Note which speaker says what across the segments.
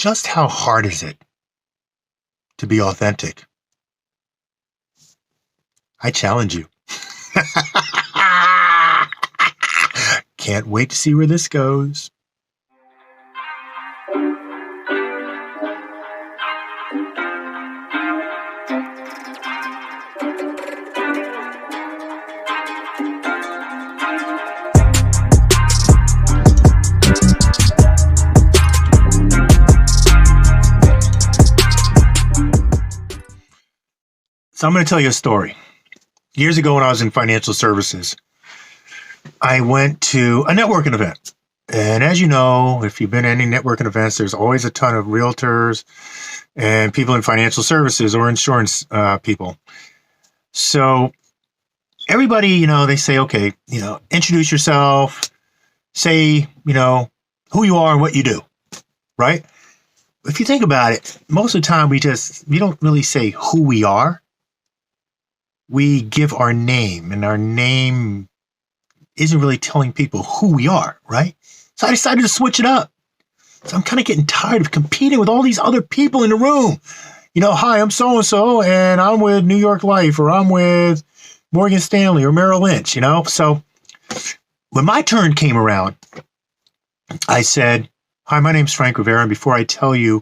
Speaker 1: Just how hard is it to be authentic? I challenge you. Can't wait to see where this goes. So I'm going to tell you a story. Years ago when I was in financial services, I went to a networking event. And as you know, if you've been to any networking events, there's always a ton of realtors and people in financial services or insurance people. So everybody, they say, okay, introduce yourself, say, who you are and what you do, right? If you think about it, most of the time we don't really say who we are. We give our name, and our name isn't really telling people who we are, right? So I decided to switch it up. So I'm kind of getting tired of competing with all these other people in the room. Hi, I'm so-and-so, and I'm with New York Life, or I'm with Morgan Stanley or Merrill Lynch, So when my turn came around, I said, hi, my name's Frank Rivera, and before I tell you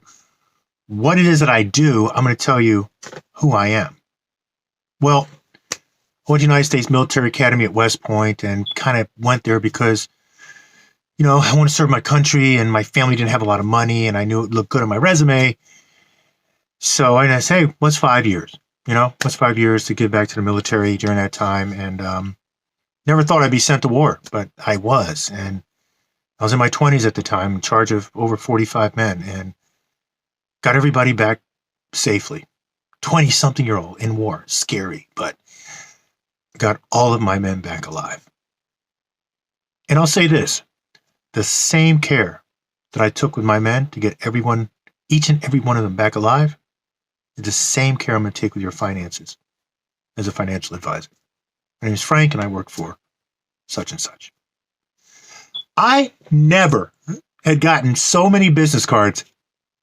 Speaker 1: what it is that I do, I'm going to tell you who I am. Well, I went to United States Military Academy at West Point and kind of went there because, I want to serve my country, and my family didn't have a lot of money, and I knew it looked good on my resume. So I said, hey, what's 5 years? What's 5 years to give back to the military during that time? And never thought I'd be sent to war, but I was. And I was in my 20s at the time, in charge of over 45 men, and got everybody back safely. 20-something-year-old in war, scary, but got all of my men back alive. And I'll say this, the same care that I took with my men to get each and every one of them back alive, is the same care I'm going to take with your finances as a financial advisor. My name is Frank, and I work for such and such. I never had gotten so many business cards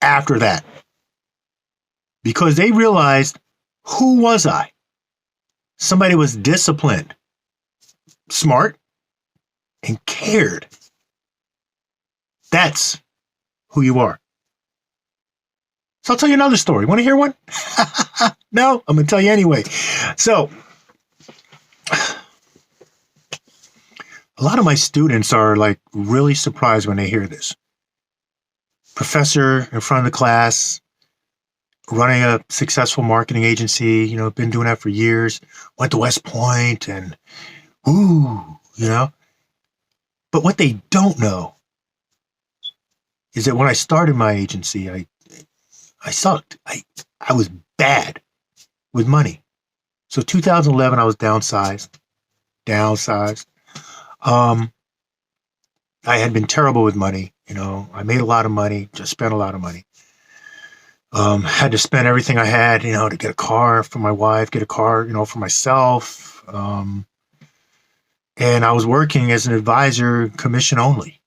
Speaker 1: after that, because they realized, who was I? Somebody was disciplined, smart, and cared. That's who you are. So I'll tell you another story. Want to hear one? No, I'm going to tell you anyway. So a lot of my students are really surprised when they hear this. Professor in front of the class, running a successful marketing agency, been doing that for years, went to West Point and, But what they don't know is that when I started my agency, I sucked. I was bad with money. So 2011, I was downsized. I had been terrible with money. I made a lot of money, just spent a lot of money. Had to spend everything I had, to get a car for my wife, get a car, for myself. And I was working as an advisor, commission only.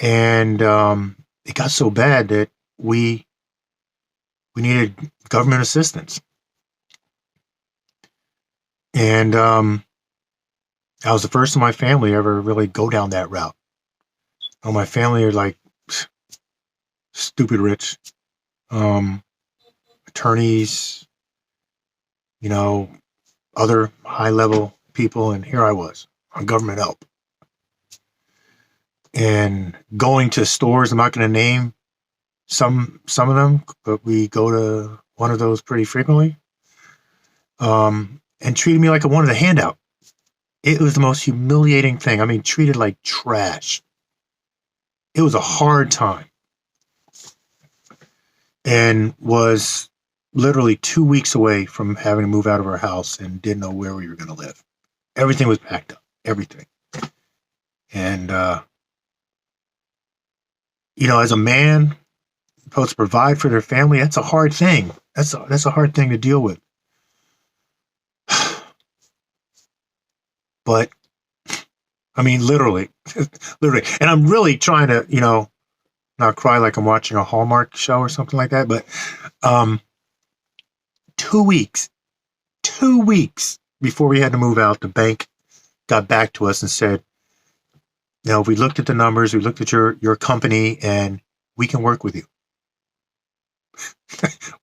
Speaker 1: And it got so bad that we needed government assistance. And I was the first in my family to ever really go down that route. My family are stupid rich, attorneys, other high-level people, and here I was on government help. And going to stores, I'm not going to name some of them, but we go to one of those pretty frequently, and treated me like I wanted a handout. It was the most humiliating thing. Treated like trash. It was a hard time. And was literally 2 weeks away from having to move out of our house and didn't know where we were going to live. Everything was packed up. Everything. And, as a man supposed to provide for their family, that's a hard thing. That's a hard thing to deal with. But I mean, literally, literally. And I'm really trying to, not cry like I'm watching a Hallmark show or something like that. But 2 weeks, 2 weeks before we had to move out, the bank got back to us and said, we looked at the numbers, we looked at your company, and we can work with you.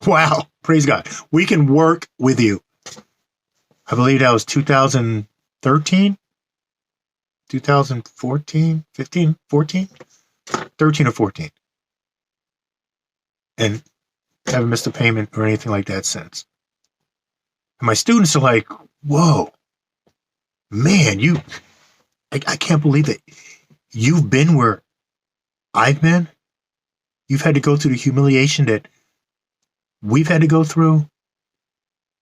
Speaker 1: Wow. Praise God. We can work with you. I believe that was 2013, 2014, 15, 14, 13 or 14. And haven't missed a payment or anything like that since. And my students are like, whoa, man, I can't believe that you've been where I've been. You've had to go through the humiliation that we've had to go through.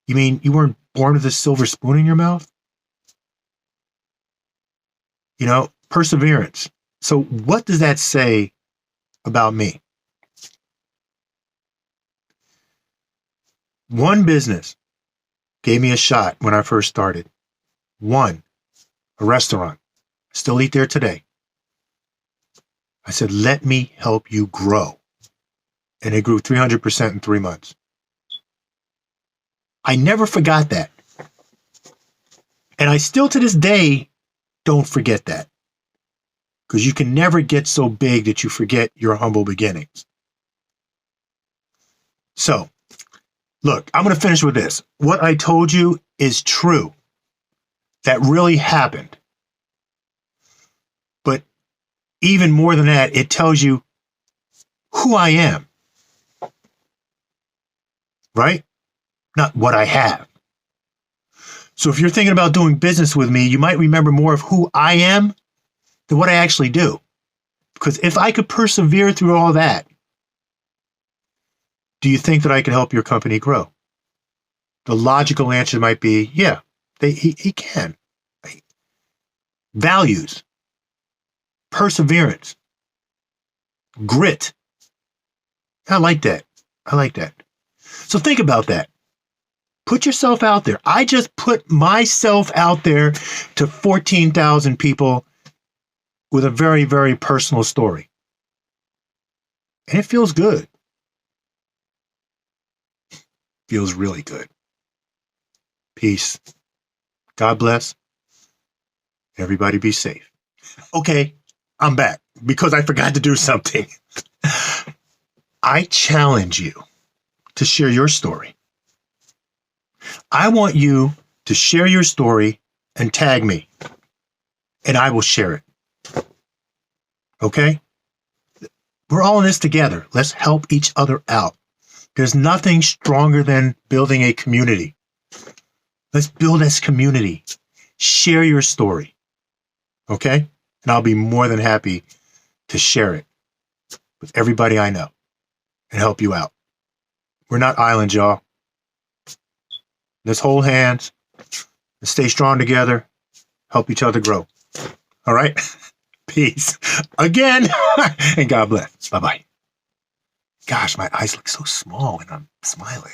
Speaker 1: You mean you weren't born with a silver spoon in your mouth? Perseverance. So what does that say about me? One business gave me a shot when I first started. One, a restaurant. Still eat there today. I said, let me help you grow. And it grew 300% in 3 months. I never forgot that. And I still to this day don't forget that. Because you can never get so big that you forget your humble beginnings. So, look, I'm going to finish with this. What I told you is true. That really happened. But even more than that, it tells you who I am. Right? Not what I have. So if you're thinking about doing business with me, you might remember more of who I am than what I actually do. Because if I could persevere through all that, do you think that I could help your company grow? The logical answer might be, yeah, he can. Values, perseverance, grit. I like that. I like that. So think about that. Put yourself out there. I just put myself out there to 14,000 people with a very, very personal story. And it feels good. Feels really good. Peace. God bless. Everybody be safe. Okay, I'm back because I forgot to do something. I challenge you to share your story. I want you to share your story and tag me, and I will share it. Okay? We're all in this together. Let's help each other out. There's nothing stronger than building a community. Let's build this community. Share your story. Okay? And I'll be more than happy to share it with everybody I know and help you out. We're not islands, y'all. Let's hold hands and stay strong together. Help each other grow. All right? Peace. Again. And God bless. Bye-bye. Gosh, my eyes look so small when I'm smiling.